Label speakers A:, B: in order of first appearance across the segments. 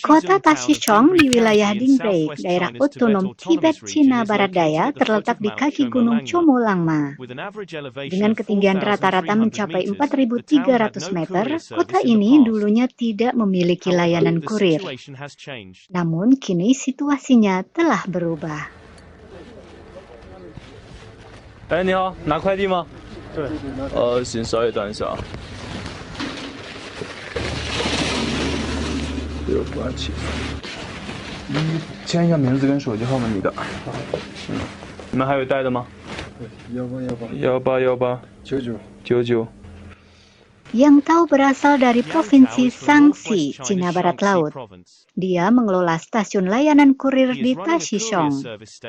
A: Kota Tashishong di wilayah Dingbei, daerah otonom Tibet, Cina Barat Daya, terletak di kaki Gunung Chomolungma. Dengan ketinggian rata-rata mencapai 4.300 meter, kota ini dulunya tidak memiliki layanan kurir. Namun kini situasinya telah berubah.
B: 哎，你好，拿快递吗？对。行，稍微等一下啊。687。签一下名字跟手机号码，你的。你们还有带的吗？1899。
A: Yang Tao berasal dari Provinsi Shaanxi, Cina Barat Laut. Dia mengelola stasiun layanan kurir di Tashishong.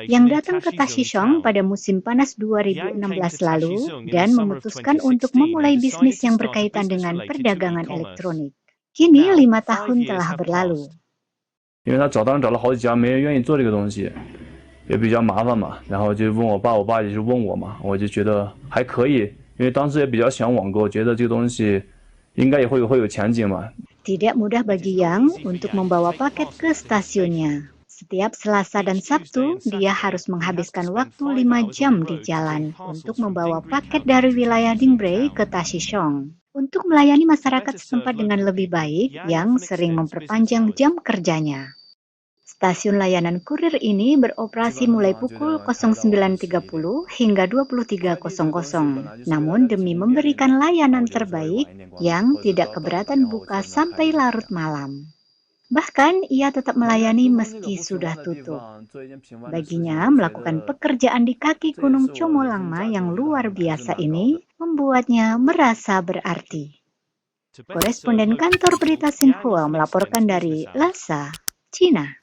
A: Yang datang ke Tashishong pada musim panas 2016 lalu dan memutuskan untuk memulai bisnis yang berkaitan dengan perdagangan elektronik. Kini 5 tahun telah berlalu.
B: 因为他找了好几家，没人愿意做这个东西，也比较麻烦嘛。然后就问我爸，我爸也是问我嘛，我就觉得还可以。 因为当时也比较喜欢网购，觉得这个东西应该也会有前景嘛。
A: Tidak mudah bagi Yang untuk membawa paket ke stasiunnya. Setiap Selasa dan Sabtu, dia harus menghabiskan waktu 5 jam di jalan untuk membawa paket dari wilayah Dingbei ke Tashishong. Untuk melayani masyarakat setempat dengan lebih baik, Yang sering memperpanjang jam kerjanya. Stasiun layanan kurir ini beroperasi mulai pukul 09.30 hingga 23.00. Namun demi memberikan layanan terbaik, Yang tidak keberatan buka sampai larut malam. Bahkan ia tetap melayani meski sudah tutup. Baginya, melakukan pekerjaan di kaki Gunung Chomolungma yang luar biasa ini membuatnya merasa berarti. Koresponden kantor berita Xinhua melaporkan dari Lhasa, Cina.